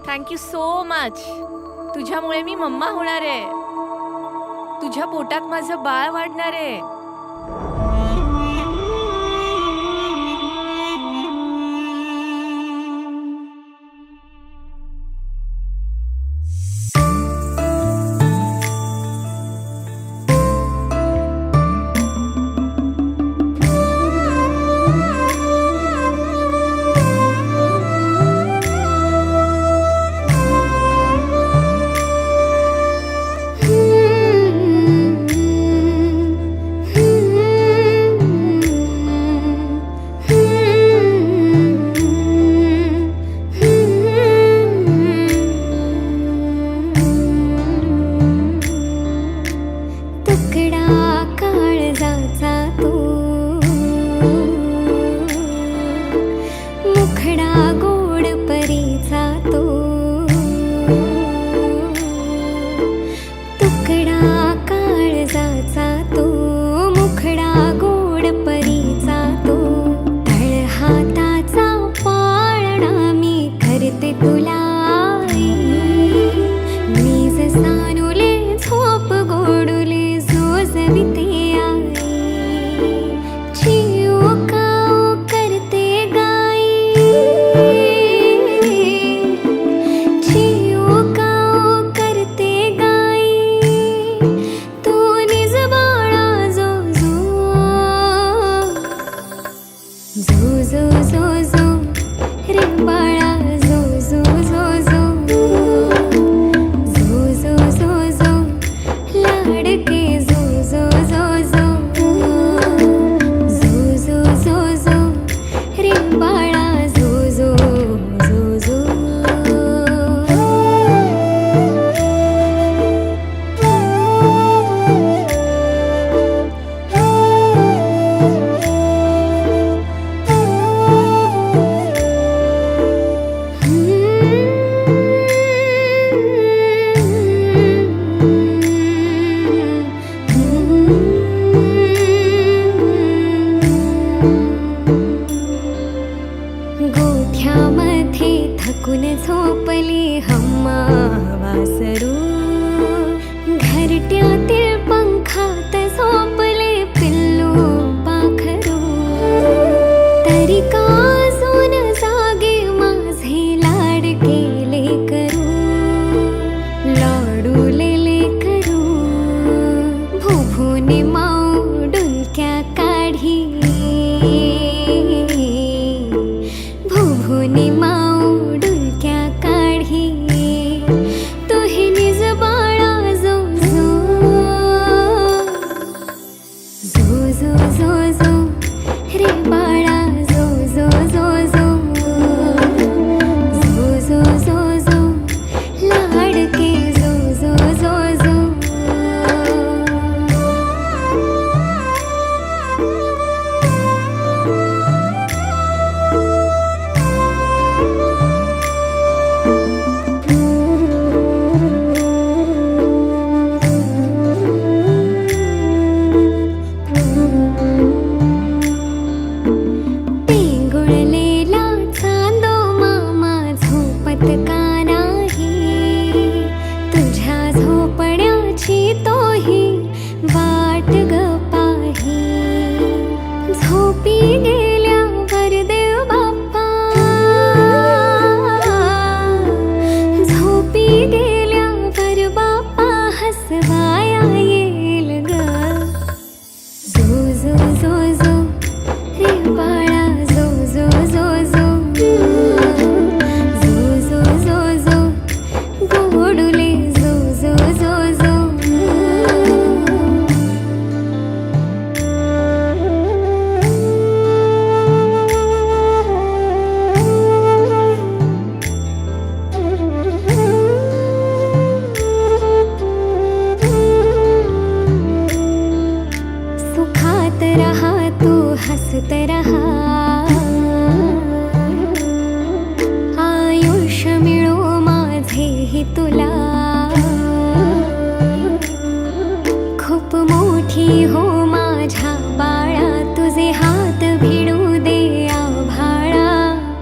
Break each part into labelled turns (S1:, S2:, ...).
S1: Thank you so much. तुझ्यामुळे मी mamma होणार आहे. तुझ्या पोटात माझं बाळ वाढणार आहे.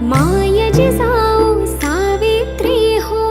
S2: मायजी साऊ सावित्री हो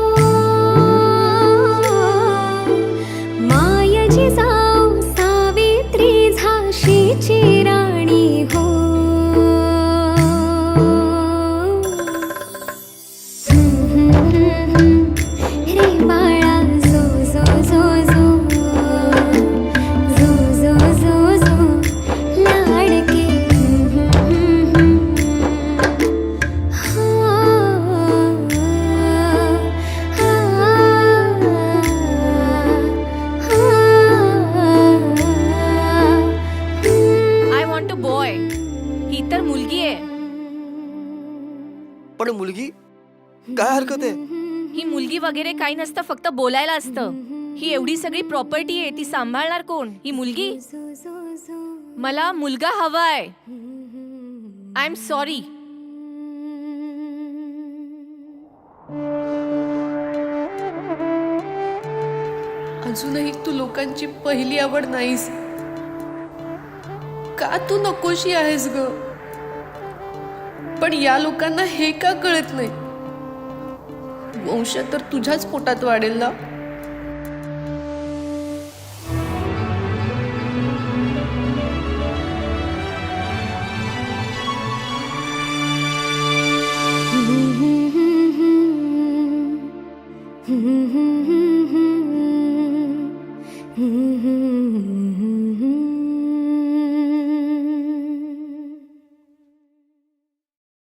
S1: ही तर मुलगी आहे.
S2: पण मुलगी काय हरकत आहे?
S1: ही मुलगी वगैरे काही नसतं, फक्त बोलायला असतं. ही एवढी सगळी प्रॉपर्टी आहे, ती सांभाळणार कोण? ही मुलगी. मला मुलगा हवाय. I am sorry.
S3: अजूनही तू लोकांची पहिली आवड नाहीस. का तू नकोशी आहेस ग? पण या लोकांना हे का कळत नाही? वंश तर तुझ्याच पोटात वाढेल ना.